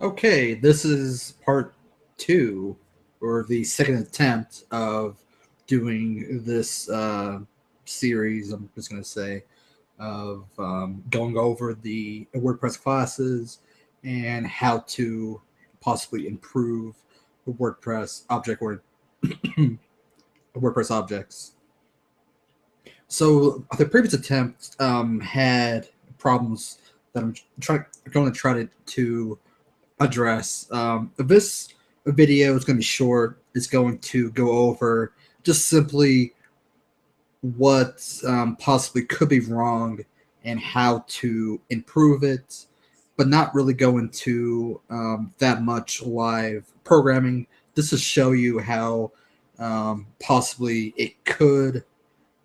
Okay, this is part two, or the second attempt of doing this series. I'm just going to say of going over the WordPress classes and how to possibly improve the WordPress object or WordPress objects. So the previous attempt had problems that going to try to address. This video is going to be short. It's going to go over just simply what possibly could be wrong and how to improve it, but not really go into that much live programming. Just to show you how possibly it could,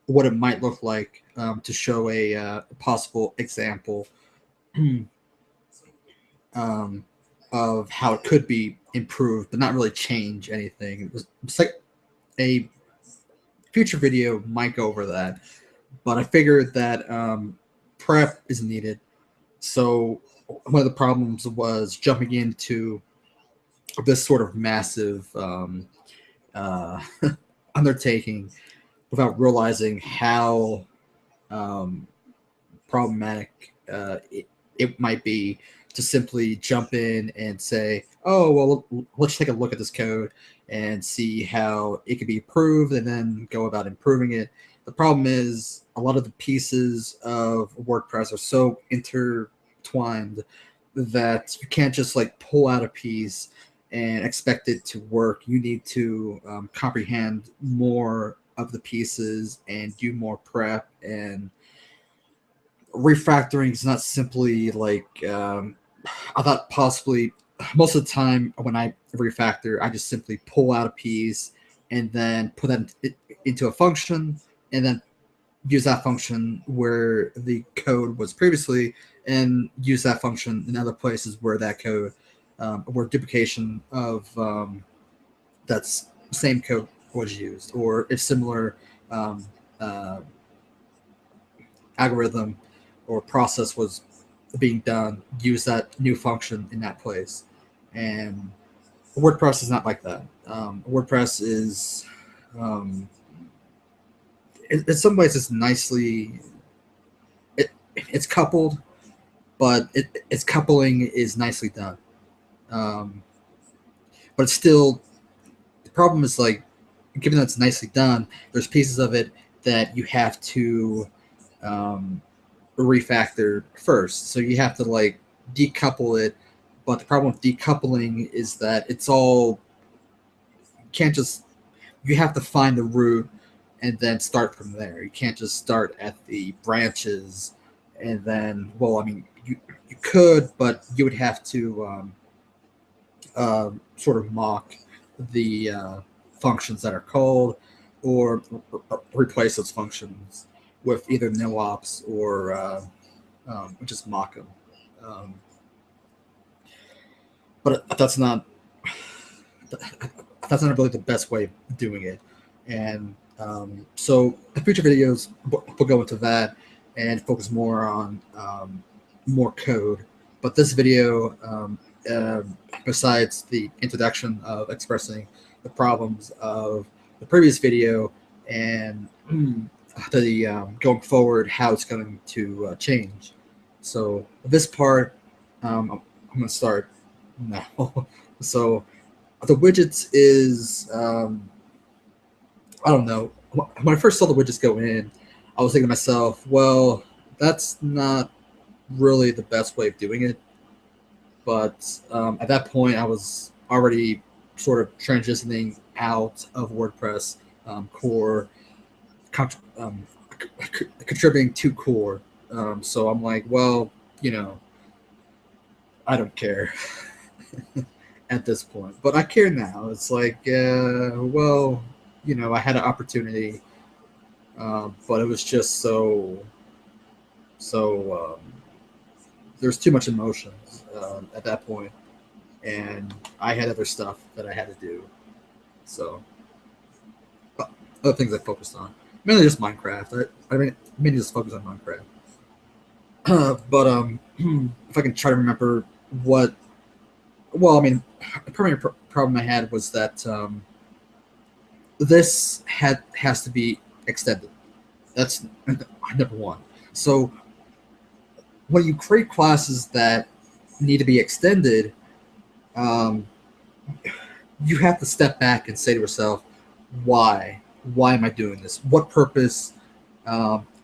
what it might look like, to show a possible example um, of how it could be improved, but not really change anything. It's like a future video might go over that, but I figured that prep is needed. So one of the problems was jumping into this sort of massive uh, undertaking without realizing how um, problematic it might be to simply jump in and say, oh, well, let's take a look at this code and see how it can be improved and then go about improving it. The problem is a lot of the pieces of WordPress are so intertwined that you can't just like pull out a piece and expect it to work. You need to comprehend more of the pieces and do more prep, and refactoring is not simply like I thought possibly most of the time when I refactor, I just simply pull out a piece and then put that into a function and then use that function where the code was previously and use that function in other places where that code, where duplication of that same code was used, or if similar um, uh, algorithm or process was being done, use that new function in that place. And WordPress is not like that. WordPress is, um, in some ways, it's nicely, it, it's coupled, but its coupling is nicely done. Um, but it's still, the problem is like, given that it's nicely done, there's pieces of it that you have to um, refactor first. So you have to like decouple it. But the problem with decoupling is that it's all, you can't just, you have to find the root and then start from there. You can't just start at the branches and then, well, I mean, you could, but you would have to sort of mock the functions that are called, or replace those functions with either no ops or just mock them. Um, but that's not really the best way of doing it. And so the future videos will go into that and focus more on more code. But this video, uh, besides the introduction of expressing the problems of the previous video and the going forward, how it's going to change. So this part, I'm going to start now. So the widgets is I don't know. When I first saw the widgets go in, I was thinking to myself, well, that's not really the best way of doing it. But at that point, I was already sort of transitioning out of WordPress core, um, contributing to core. So I'm like, well, you know, I don't care at this point, but I care now. It's like, well, you know, I had an opportunity, but it was just so there's too much emotions at that point, and I had other stuff that I had to do. So other things I focused on, mainly just Minecraft. I mean, mainly just focus on Minecraft. But if I can try to remember what well, I mean, the primary problem I had was that this has to be extended. That's number one. So when you create classes that need to be extended, um, you have to step back and say to yourself, why? Why am I doing this? What purpose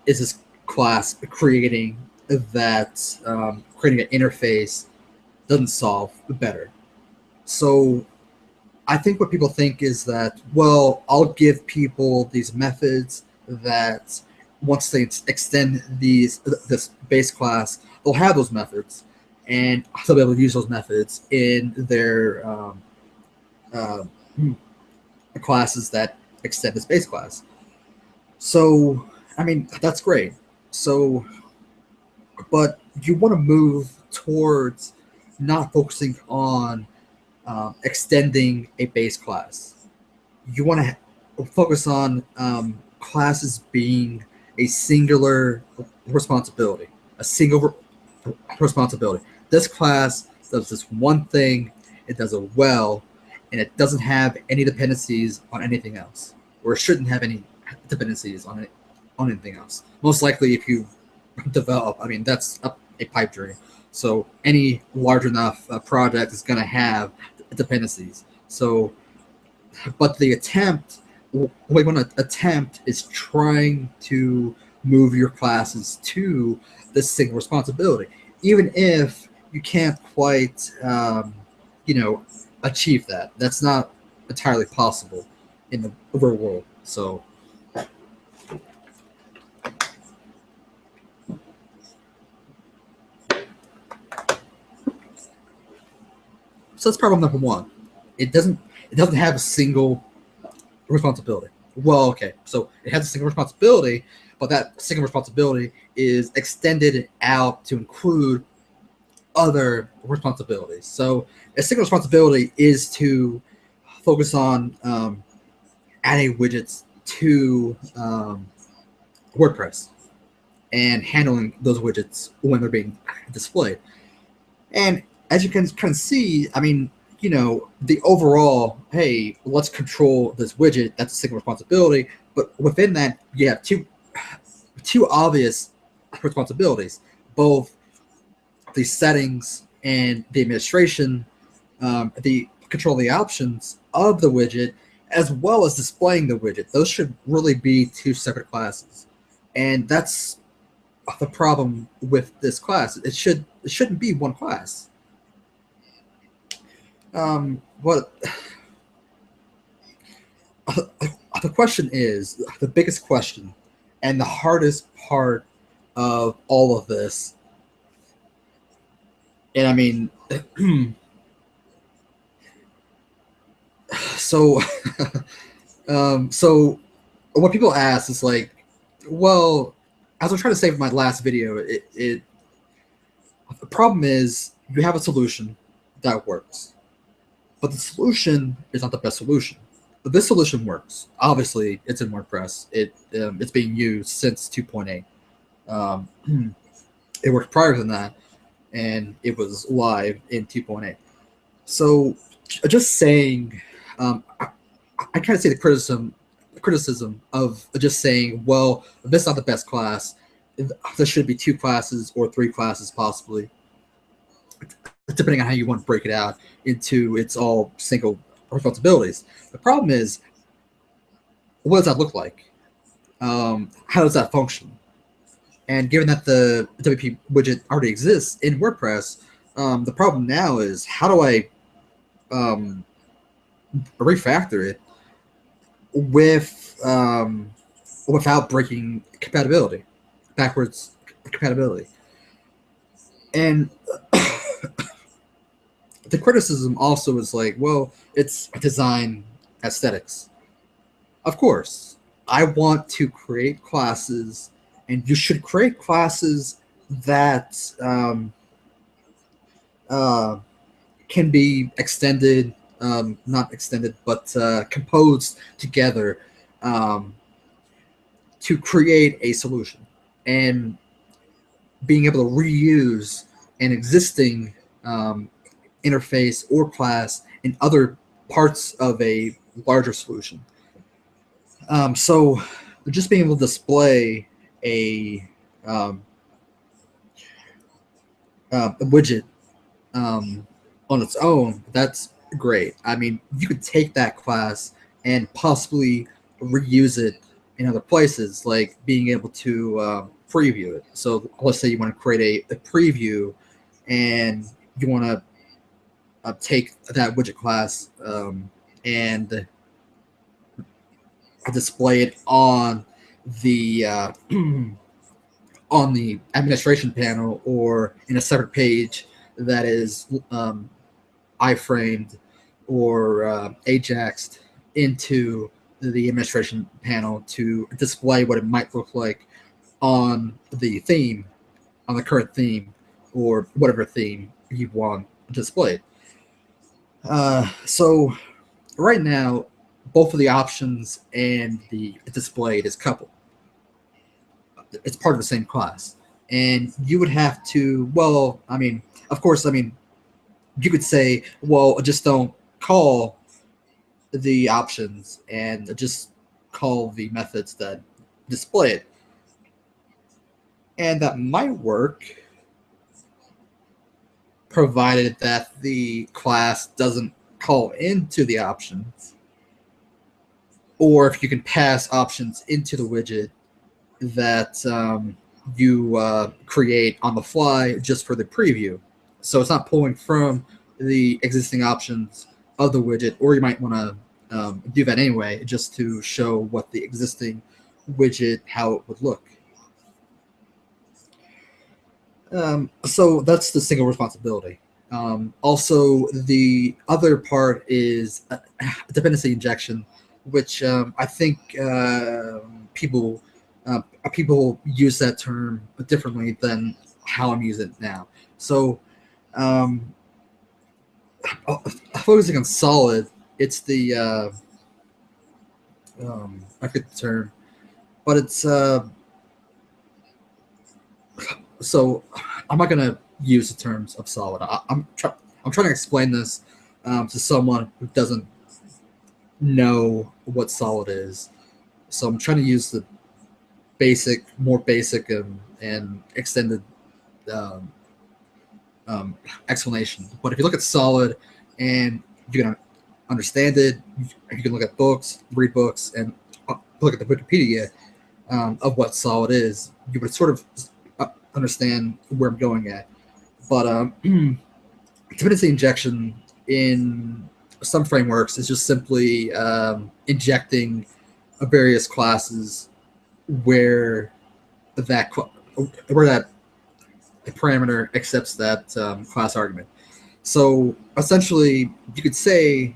is this class creating that creating an interface doesn't solve better? So I think what people think is that, well, I'll give people these methods that once they extend this base class, they'll have those methods, and they'll be able to use those methods in their uh, classes that extend this base class. So, I mean, that's great. So, but you want to move towards not focusing on extending a base class. You want to focus on classes being a singular responsibility, a single responsibility. This class does this one thing, it does it well, and it doesn't have any dependencies on anything else, or it shouldn't have any dependencies on anything else. Most likely, if you develop, I mean, that's a pipe dream. So any large enough project is going to have dependencies. So, but the attempt, what you want to attempt is trying to move your classes to this single responsibility, even if you can't quite, achieve that. That's not entirely possible in the real world. So that's problem number one. It doesn't have a single responsibility. Well, okay, so it has a single responsibility, but that single responsibility is extended out to include other responsibilities. So a single responsibility is to focus on adding widgets to WordPress and handling those widgets when they're being displayed. And as you can kind of see, I mean, the overall, hey, let's control this widget, that's a single responsibility. But within that, you have two obvious responsibilities, both the settings and the administration, the control the options of the widget, as well as displaying the widget. Those should really be two separate classes. And that's the problem with this class. It shouldn't be one class. What the question is, the biggest question and the hardest part of all of this, and I mean, so so what people ask is like, well, as I'm trying to say in my last video, the problem is you have a solution that works, but the solution is not the best solution. But this solution works. Obviously, it's in WordPress. It's being used since 2.8. Um, it worked prior than that, and it was live in 2.8. So, just saying, I kind of see the criticism of just saying, well, this is not the best class. There should be two classes or three classes possibly, depending on how you want to break it out into its all single responsibilities. The problem is, what does that look like? How does that function? And given that the WP widget already exists in WordPress, the problem now is how do I um, refactor it with without breaking compatibility, backwards compatibility. And the criticism also is like, well, it's design aesthetics. Of course, I want to create classes, and you should create classes that uh, can be extended, not extended, but composed together um, to create a solution. And being able to reuse an existing um, interface or class in other parts of a larger solution. So just being able to display um, a widget on its own, that's great. I mean, you could take that class and possibly reuse it in other places, like being able to preview it. So let's say you want to create a preview and you want to take that widget class and display it on the on the administration panel or in a separate page that is iframed or ajaxed into the administration panel to display what it might look like on the theme, on the current theme, or whatever theme you want displayed. So right now, both of the options and the displayed is coupled. It's part of the same class. And you would have to, well, I mean, of course, I mean, you could say, well, just don't call the options and just call the methods that display it. And that might work, provided that the class doesn't call into the options, or if you can pass options into the widget that you create on the fly just for the preview. So it's not pulling from the existing options of the widget, or you might want to do that anyway, just to show what the existing widget, how it would look. So that's the single responsibility. Also, the other part is dependency injection, which I think people people use that term differently than how I'm using it now. So, focusing on solid, it's the I forget the term, but it's so I'm not gonna use the terms of solid. I'm trying to explain this to someone who doesn't know what solid is. So I'm trying to use the more basic and extended um, explanation. But if you look at solid and you can understand it, you can look at books, read books, and look at the Wikipedia of what solid is. You would sort of understand where I'm going at. But dependency injection in some frameworks is just simply injecting various classes where that parameter accepts that class argument. So essentially, you could say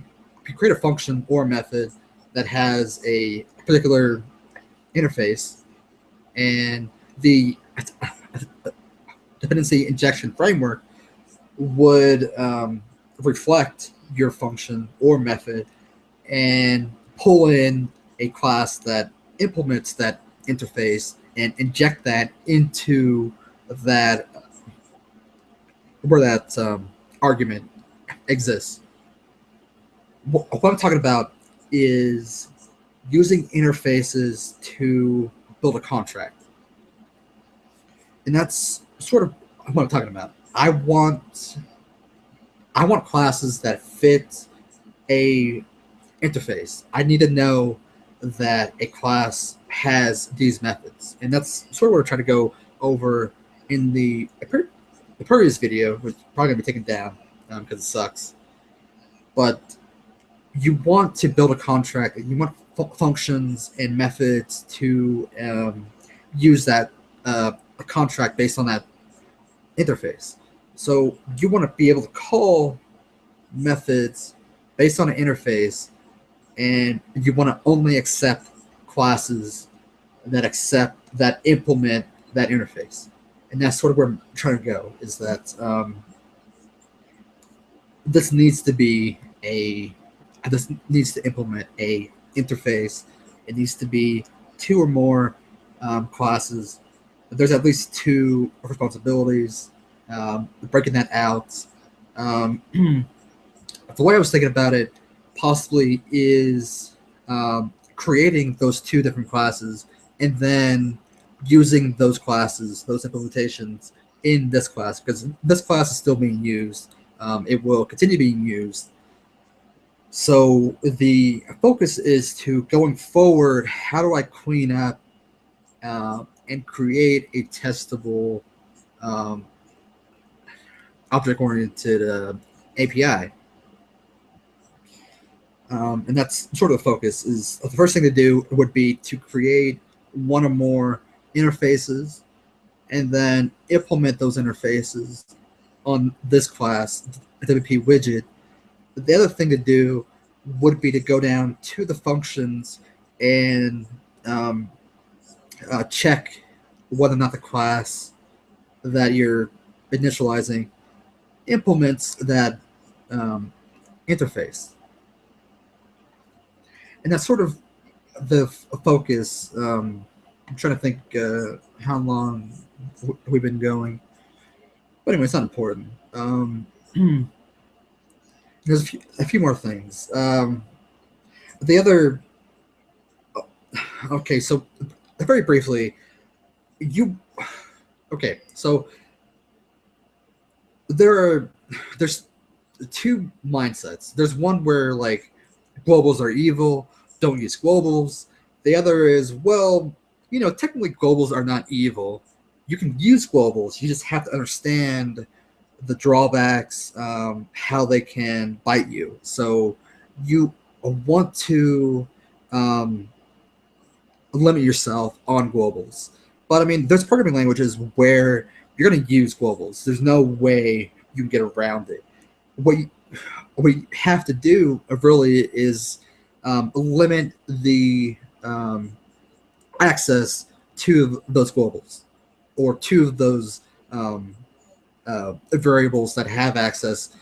you create a function or a method that has a particular interface, and the dependency injection framework would reflect your function or method and pull in a class that implements that interface and inject that into that where that argument exists. What I'm talking about is using interfaces to build a contract, and that's sort of what I'm talking about. I want classes that fit a interface. I need to know that a class has these methods, and that's sort of what we're trying to go over in the previous video, which is probably gonna be taken down because it sucks. But you want to build a contract. You want functions and methods to use that a contract based on that interface. So you want to be able to call methods based on an interface, and you want to only accept classes that implement that interface. And that's sort of where I'm trying to go, is that this needs to implement a interface. It needs to be two or more classes. There's at least two responsibilities. Breaking that out The way I was thinking about it possibly is creating those two different classes and then using those classes, those implementations in this class, because this class is still being used. It will continue being used. So the focus is to, going forward, how do I clean up and create a testable um, object-oriented API? And that's sort of the focus. Is the first thing to do would be to create one or more interfaces and then implement those interfaces on this class, the WP widget. The other thing to do would be to go down to the functions and check whether or not the class that you're initializing implements that interface. And that's sort of the focus. I'm trying to think how long we've been going. But anyway, it's not important. There's a few more things. The other, okay, so very briefly, so there's two mindsets. There's one where like globals are evil, don't use globals. The other is, well, technically globals are not evil. You can use globals. You just have to understand the drawbacks, how they can bite you. So you want to limit yourself on globals. But I mean, there's programming languages where you're going to use globals. There's no way you can get around it. What you have to do really is limit the access to those globals or to those variables that have access,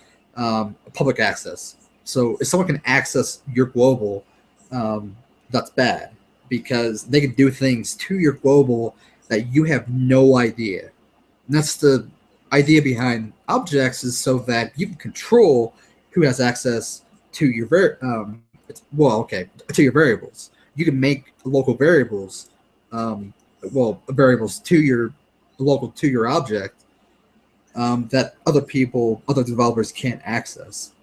public access. So if someone can access your global, that's bad, because they can do things to your global that you have no idea. And that's the idea behind objects, is so that you can control who has access to your to your variables. You can make local variables, variables to your local to your object, that other developers can't access,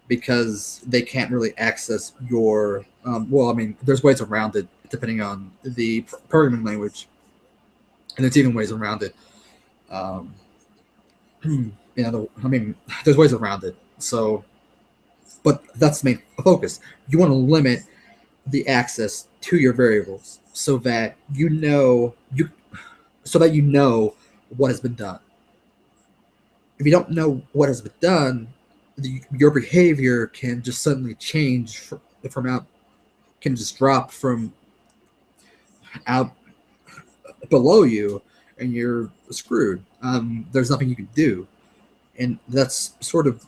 because they can't really access your. There's ways around it depending on the programming language, and there's even ways around it. There's ways around it. So, but that's the main focus. You want to limit the access to your variables so that you know what has been done. If you don't know what has been done, your behavior can just suddenly change can just drop from out below you, and you're screwed. There's nothing you can do, and that's sort of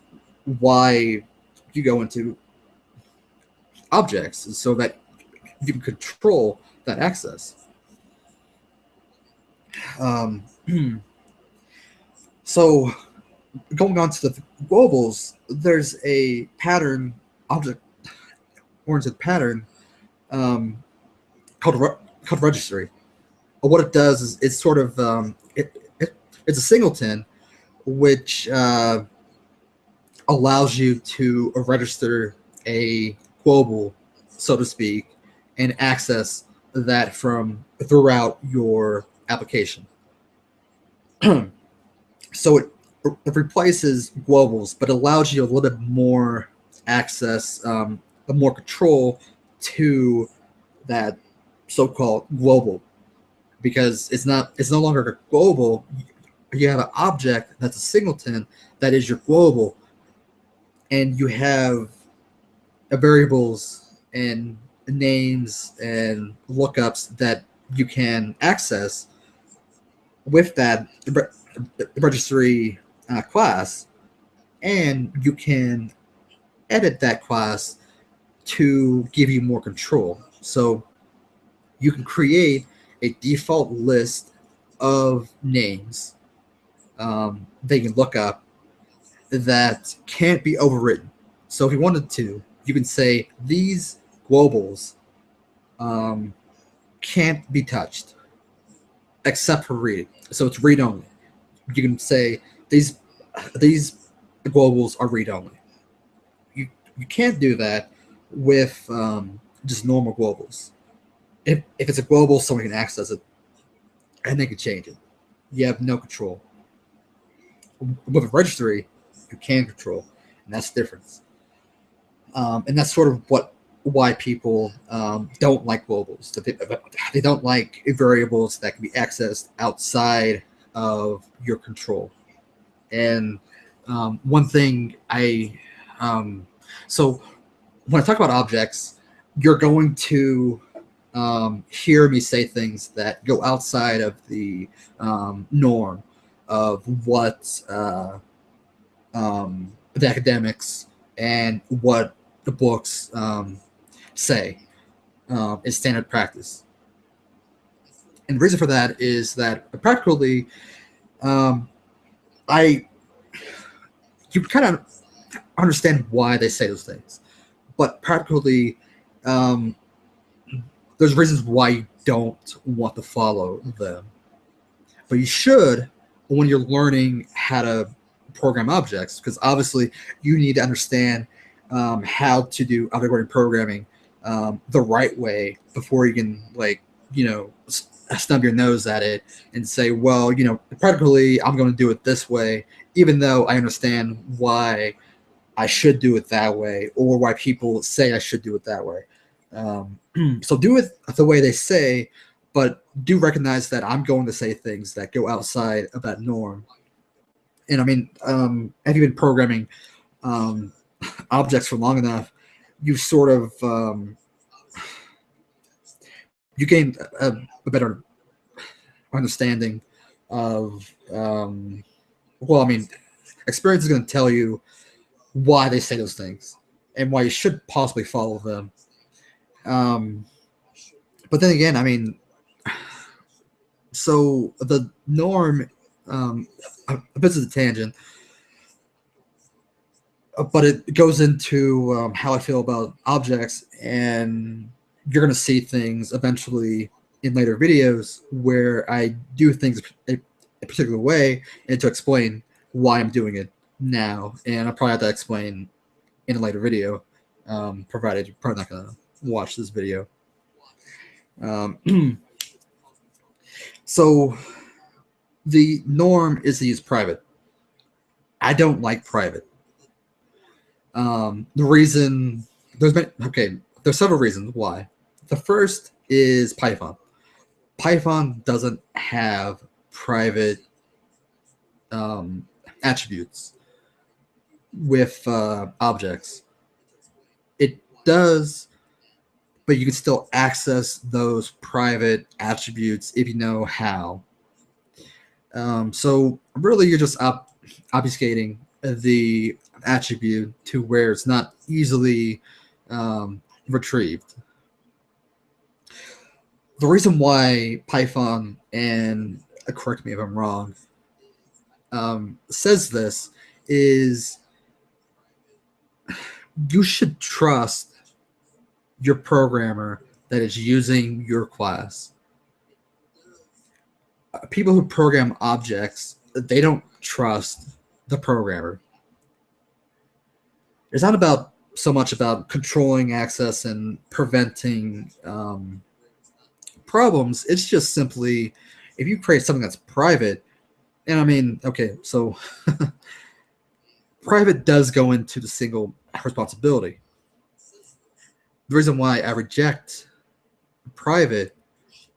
why you go into objects, so that you can control that access. So going on to the globals, there's a pattern, object-oriented pattern, called registry. What it does is it's sort of it's a singleton, which allows you to register a global, so to speak, and access that from throughout your application. So it replaces globals, but allows you a little bit more access, more control to that so-called global, because it's no longer a global. You have an object that's a singleton that is your global, and you have variables and names and lookups that you can access with that registry class, and you can edit that class to give you more control. So you can create a default list of names that you can look up, that can't be overwritten. So if you wanted to, you can say these globals can't be touched except for read. So it's read only. You can say these globals are read only. You can't do that with just normal globals. If it's a global, someone can access it and they can change it. You have no control. With a registry, you can control, and that's the difference. And that's sort of why people don't like globals. They don't like variables that can be accessed outside of your control. And one thing so when I talk about objects, you're going to hear me say things that go outside of the norm of what the academics and what the books say is standard practice. And the reason for that is that practically, you kind of understand why they say those things, but practically, there's reasons why you don't want to follow them. But you should when you're learning how to program objects, because obviously you need to understand how to do object-oriented programming the right way before you can stub your nose at it and say, well, practically I'm going to do it this way, even though I understand why I should do it that way, or why people say I should do it that way. So do it the way they say, but do recognize that I'm going to say things that go outside of that norm. And I mean, have you been programming objects for long enough, you sort of you gain a better understanding of well, I mean, experience is going to tell you why they say those things and why you should possibly follow them. But then again, I mean, so the norm, a bit of a tangent, but it goes into how I feel about objects, and you're going to see things eventually in later videos where I do things a particular way, and to explain why I'm doing it now, and I'll probably have to explain in a later video, provided you're probably not going to watch this video. So the norm is to use private. I don't like private. The reason there's several reasons why. The first is Python. Python doesn't have private attributes with objects. It does, but you can still access those private attributes if you know how. So really, you're just obfuscating the attribute to where it's not easily retrieved. The reason why Python, and correct me if I'm wrong, says this is you should trust your programmer that is using your class. People who program objects, they don't trust the programmer. It's not about so much about controlling access and preventing problems. It's just simply, if you create something that's private, and I mean, okay, so private does go into the single responsibility. The reason why I reject private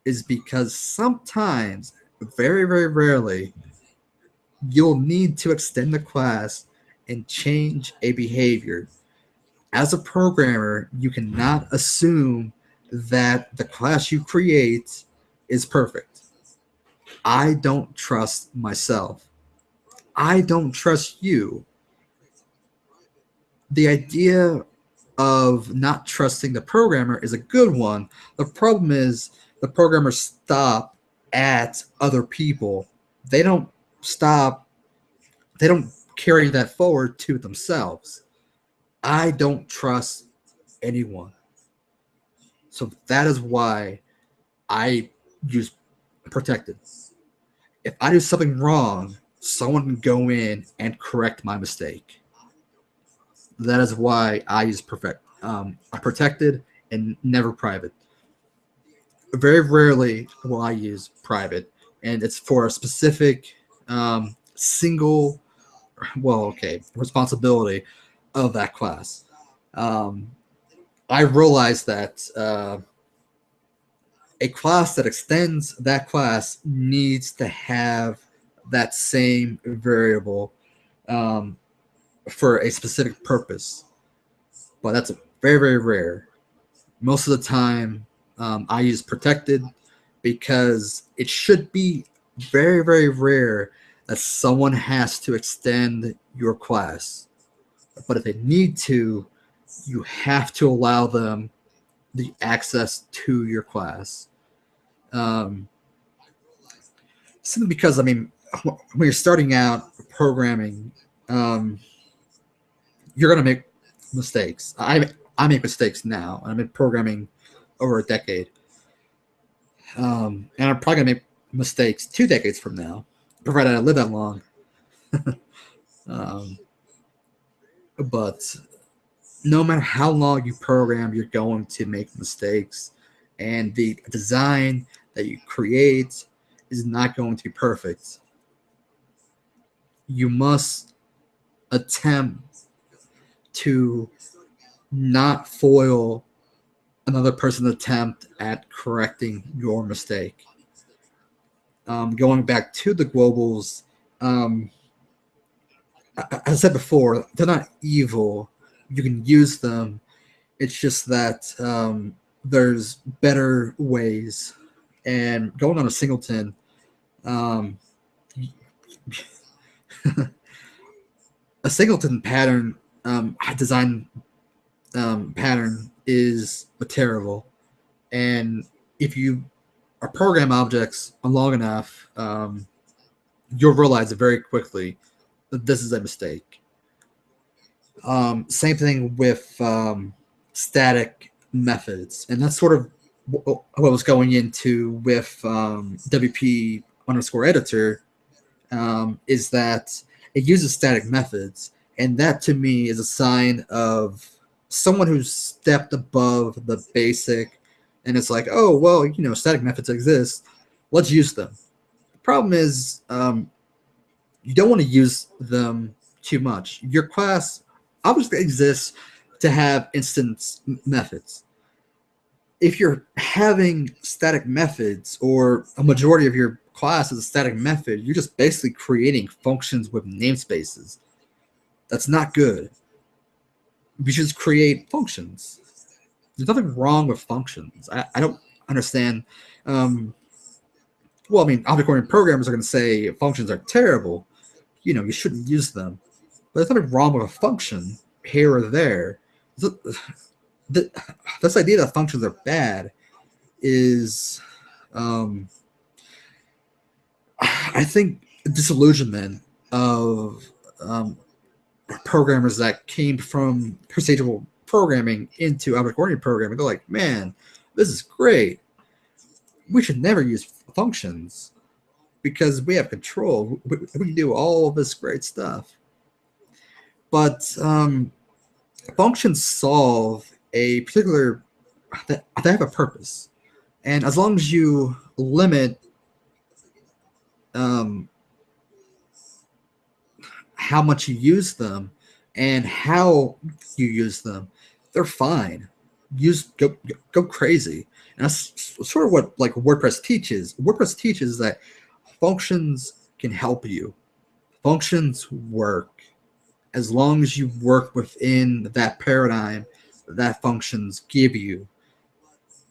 is because sometimes, very, very rarely, you'll need to extend the class and change a behavior. As a programmer, you cannot assume that the class you create is perfect. I don't trust myself. I don't trust you. The idea of not trusting the programmer is a good one. The problem is the programmers stop at other people. They don't stop. They don't carrying that forward to themselves. I don't trust anyone. So that is why I use protected. If I do something wrong, someone can go in and correct my mistake. That is why I use protected and never private. Very rarely will I use private, and it's for a specific single, well, okay, responsibility of that class. Um, I realize that a class that extends that class needs to have that same variable um, for a specific purpose, but that's very, very rare. Most of the time, I use protected because it should be very, very rare that someone has to extend your class. But if they need to, you have to allow them the access to your class. Um, Simply because, I mean, when you're starting out programming, um, you're going to make mistakes. I make mistakes now. I've been programming over a decade. And I'm probably going to make mistakes 2 decades from now, provided I live that long. um, but no matter how long you program, you're going to make mistakes. And the design that you create is not going to be perfect. You must attempt to not foil another person's attempt at correcting your mistake. Going back to the globals, as I said before, they're not evil. You can use them. It's just that there's better ways. And going on a singleton, um, a singleton pattern design pattern is terrible. And if you are program objects long enough, you'll realize it very quickly that this is a mistake. Same thing with static methods, and that's sort of what I was going into with WP underscore editor. Is that it uses static methods, and that to me is a sign of someone who's stepped above the basic, and it's like, oh well, static methods exist, let's use them. The problem is you don't want to use them too much. Your class obviously exists to have instance methods. If you're having static methods, or a majority of your class is a static method, you're just basically creating functions with namespaces. That's not good. You should just create functions. There's nothing wrong with functions. I don't understand. Well, I mean, object-oriented programmers are going to say functions are terrible. You shouldn't use them. But there's nothing wrong with a function here or there. This idea that functions are bad is, I think, disillusionment of programmers that came from procedural programming into object-oriented programming. They're like, man, this is great. We should never use functions because we have control. We can do all of this great stuff. But functions solve a particular, they have a purpose. And as long as you limit how much you use them and how you use them, they're fine. Go crazy. And that's sort of what like WordPress teaches. WordPress teaches that functions can help you. Functions work as long as you work within that paradigm that functions give you.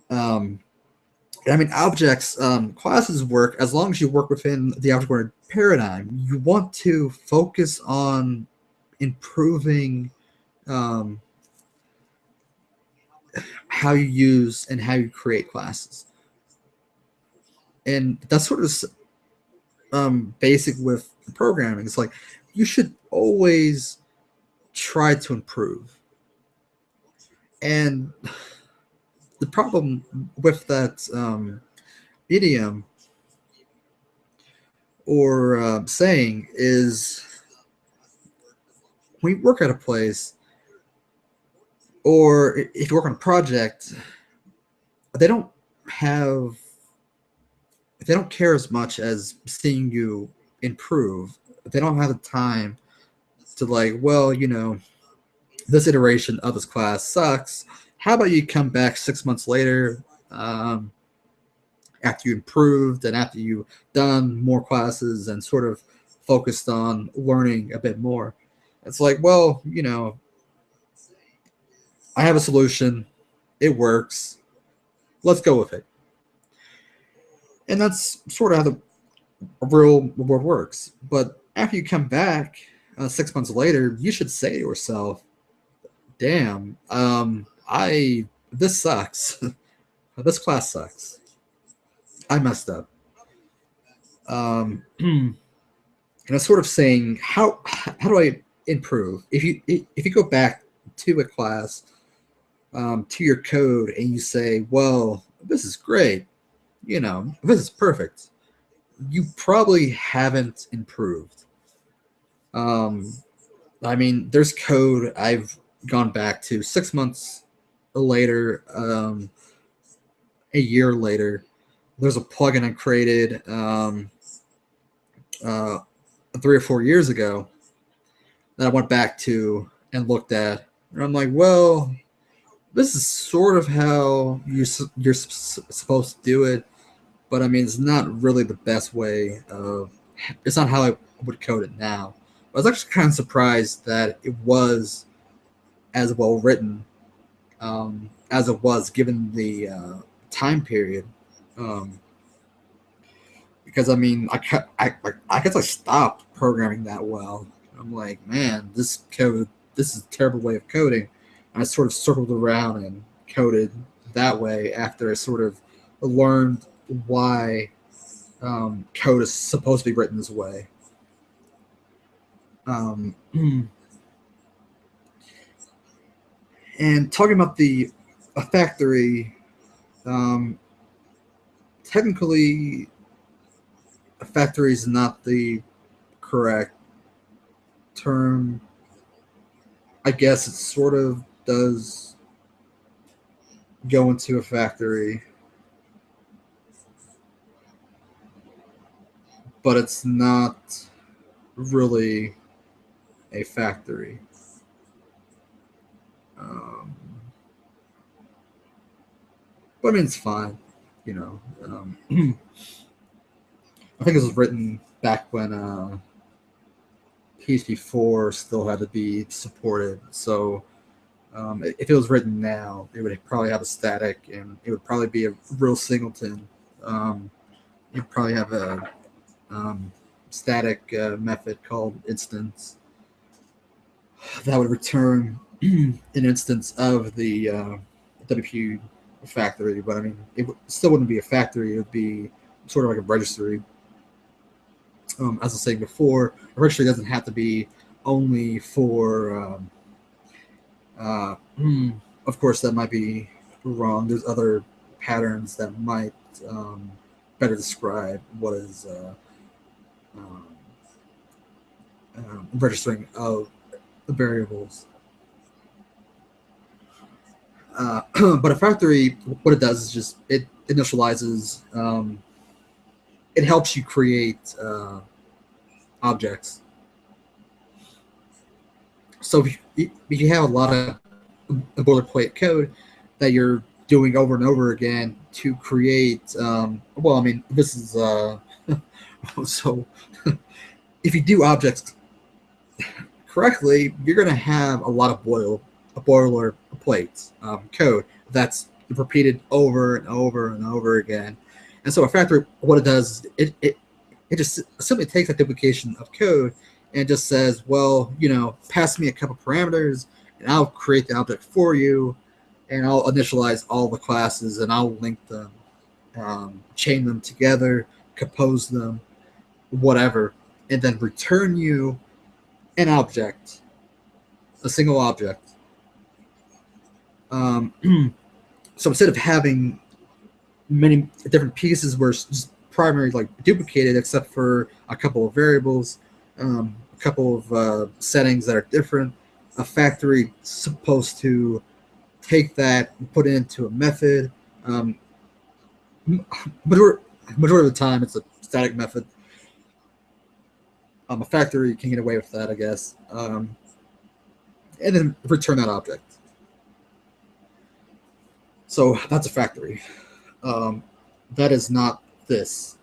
I mean, objects, classes work as long as you work within the object-oriented paradigm. You want to focus on improving how you use and how you create classes. And that's sort of basic with programming. It's like you should always try to improve. And the problem with that idiom or saying is when you work at a place or if you work on a project, they don't have they don't care as much as seeing you improve. They don't have the time to like, well, this iteration of this class sucks. How about you come back 6 months later, after you improved and after you done more classes and sort of focused on learning a bit more? It's like, well, I have a solution. It works. Let's go with it. And that's sort of how the real world works. But after you come back 6 months later, you should say to yourself, "Damn, I this sucks. This class sucks. I messed up." And it's sort of saying, how do I improve? If you go back to a class, to your code, and you say, "Well, this is great. This is perfect," you probably haven't improved. Um, I mean, there's code I've gone back to 6 months later, a year later. There's a plugin I created uh, 3 or 4 years ago that I went back to and looked at, and I'm like, well, this is sort of how you're supposed to do it, but I mean, it's not really the best way of. It's not how I would code it now. I was actually kind of surprised that it was as well written as it was, given the time period. Um, because I mean, I guess I stopped programming that well. I'm like, man, this is a terrible way of coding. And I sort of circled around and coded that way after I sort of learned why code is supposed to be written this way. Um, and talking about a factory, um, technically, a factory is not the correct term. I guess it sort of does go into a factory, but it's not really a factory. Um, but I mean, it's fine. You know, I think it was written back when PHP 4 still had to be supported. So if it was written now, it would probably have a static, and it would probably be a real singleton. You'd probably have a static method called instance that would return an instance of the WP factory. But I mean, still wouldn't be a factory. It would be sort of like a registry. As I was saying before, a registry doesn't have to be only for. Uh, of course, that might be wrong. There's other patterns that might better describe what is um, registering of the variables. But a factory, what it does is just it initializes. It helps you create objects. So if you have a lot of boilerplate code that you're doing over and over again to create, well, I mean, this is so if you do objects correctly, you're going to have a lot of boilerplate code that's repeated over and over and over again. And so a factory, what it does, it just simply takes that duplication of code and just says, well, pass me a couple parameters, and I'll create the object for you, and I'll initialize all the classes, and I'll link them, chain them together, compose them, whatever, and then return you an object, a single object. So instead of having many different pieces where it's just primarily like duplicated, except for a couple of variables, a couple of settings that are different, a factory supposed to take that and put it into a method. Majority of the time, it's a static method. A factory can get away with that, I guess, and then return that object. So that's a factory. That is not this,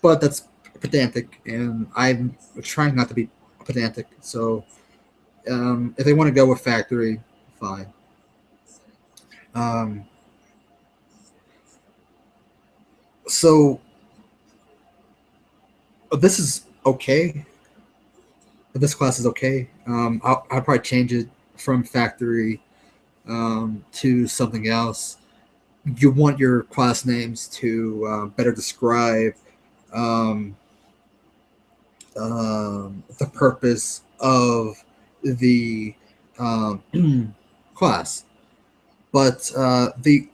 but that's pedantic, and I'm trying not to be pedantic. So if they want to go with factory, fine. Um, so this is okay. This class is okay. I'll probably change it from factory to something else. You want your class names to better describe um, the purpose of the class. But the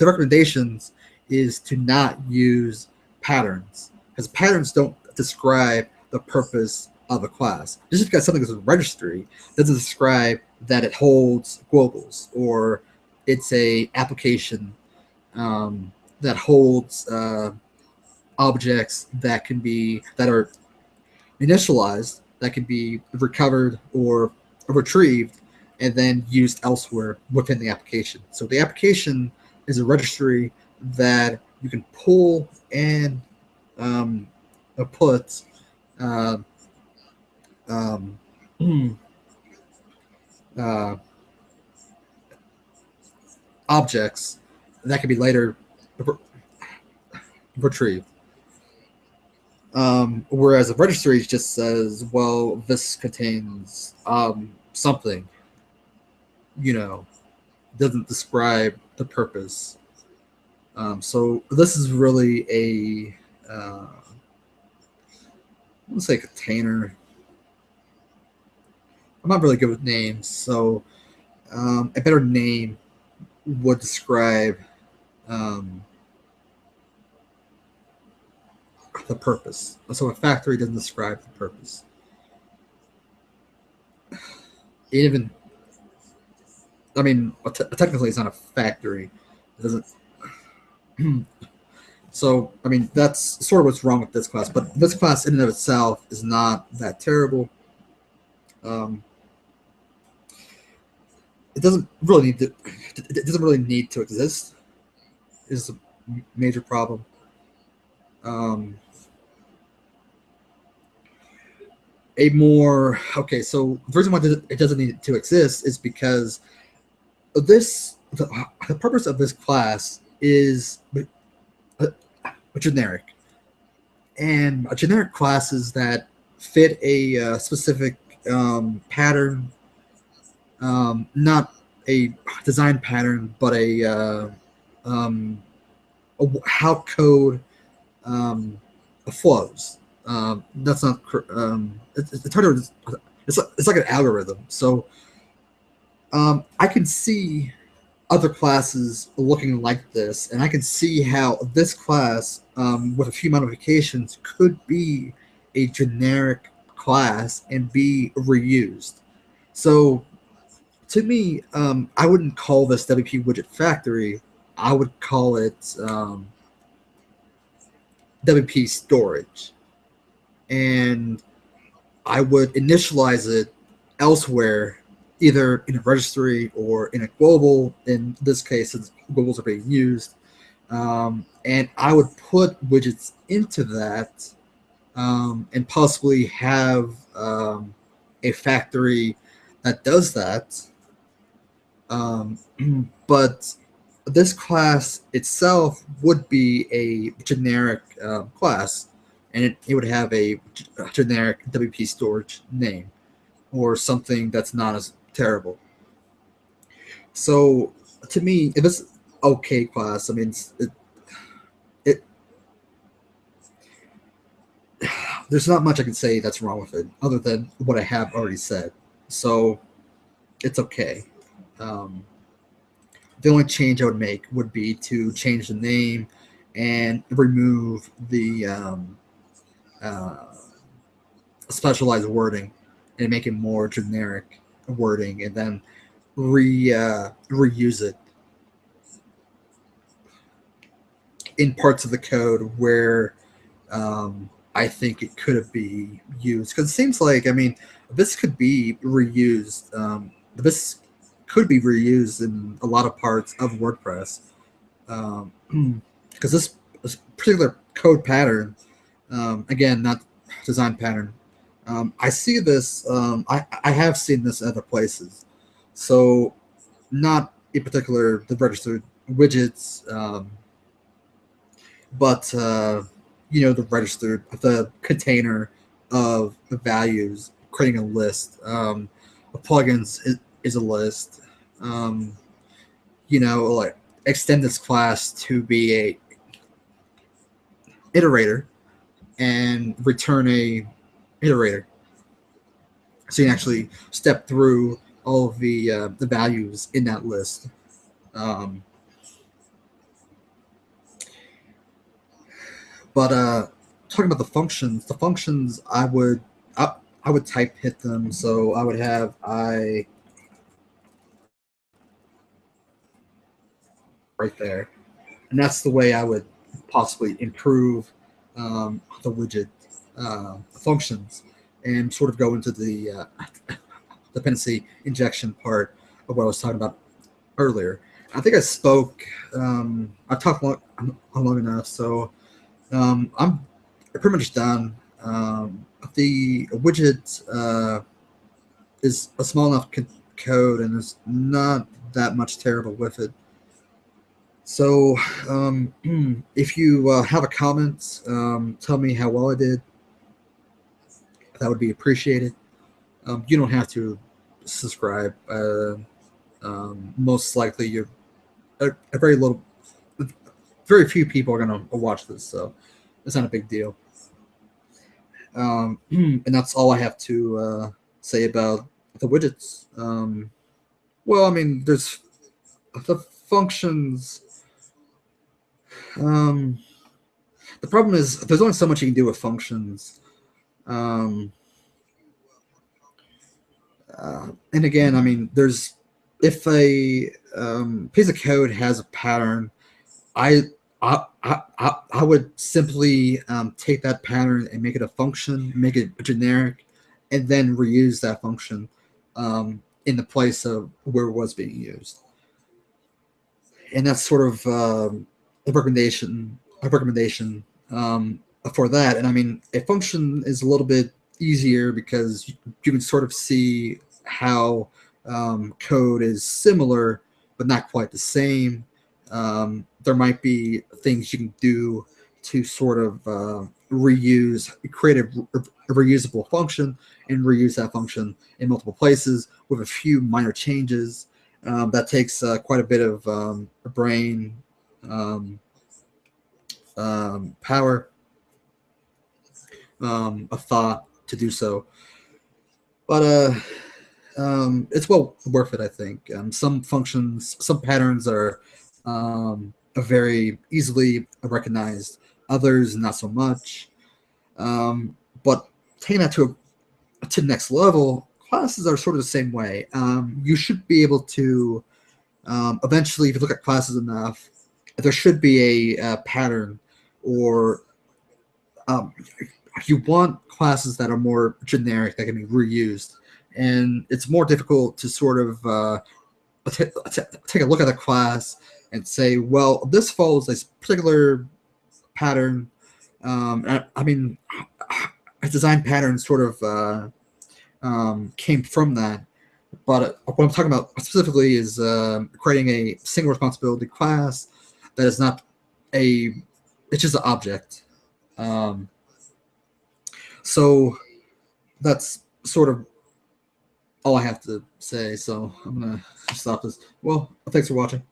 recommendations is to not use patterns, because patterns don't describe the purpose of a class. Just because something is a registry doesn't describe that it holds globals or it's a application that holds objects that are initialized, that can be recovered or retrieved and then used elsewhere within the application. So the application is a registry that you can pull and put uh, um, uh, objects that can be later retrieved. Whereas a registry just says, well, this contains something, you know, doesn't describe the purpose. So this is really a, let's say, container. I'm not really good with names, so a better name would describe um, the purpose. So a factory doesn't describe the purpose. It even, I mean, technically it's not a factory. It doesn't. So, I mean, that's sort of what's wrong with this class. But this class, in and of itself, is not that terrible. Um, it doesn't really need to. It doesn't really need to exist. Is a major problem. Um, a more okay. So the reason why it doesn't need to exist is because the purpose of this class is generic, and generic classes that fit a specific pattern, not a design pattern, but um, how code flows. That's not. It's hard to. It's like an algorithm. So I can see other classes looking like this, and I can see how this class, with a few modifications, could be a generic class and be reused. So to me, I wouldn't call this WP Widget Factory. I would call it WP Storage, and I would initialize it elsewhere, either in a registry or in a global. In this case, since globals are being used, and I would put widgets into that, and possibly have a factory that does that. Um, but this class itself would be a generic class, and it would have a generic WP storage name or something that's not as terrible. So to me, if it's okay class, I mean, it there's not much I can say that's wrong with it, other than what I have already said. So it's okay. Um, the only change I would make would be to change the name and remove the uh, specialized wording and make it more generic wording, and then reuse it in parts of the code where I think it could be used. Because it seems like, I mean, this could be reused. This could be reused in a lot of parts of WordPress. Because this particular code pattern, again, not design pattern, I see this, I have seen this other places. So, not in particular the registered widgets, but the registered, the container of the values, creating a list. A plugins is a list. Um, like extend this class to be a iterator and return a iterator, so you can actually step through all of the values in that list. Um, but talking about the functions I would type hit them. So I would have right there, and that's the way I would possibly improve the widget functions and sort of go into the dependency injection part of what I was talking about earlier. I think I spoke. I talked long enough, so I'm pretty much done. The widget is a small enough code, and there's not that much terrible with it. So, if you have a comment, tell me how well I did. That would be appreciated. You don't have to subscribe. Most likely, you're a very few people are going to watch this, so it's not a big deal. And that's all I have to say about the widgets. Well, I mean, there's the functions. Um, the problem is there's only so much you can do with functions. Um, and again, I mean, there's if a piece of code has a pattern, I I would simply take that pattern and make it a function, make it generic, and then reuse that function in the place of where it was being used. And that's sort of a recommendation for that. And I mean, a function is a little bit easier because you can sort of see how code is similar but not quite the same. There might be things you can do to sort of create a reusable function and reuse that function in multiple places with a few minor changes. That takes quite a bit of brain power, a thought to do so. But it's well worth it, I think. Some functions, some patterns are very easily recognized. Others, not so much. But taking that to the next level, classes are sort of the same way. You should be able to eventually, if you look at classes enough, there should be a pattern, or you want classes that are more generic that can be reused. And it's more difficult to sort of take a look at the class and say, well, this follows this particular pattern. I mean, a design pattern sort of came from that. But what I'm talking about specifically is creating a single responsibility class that is not it's just an object. Um, so that's sort of all I have to say. So I'm going to stop this. Well, thanks for watching.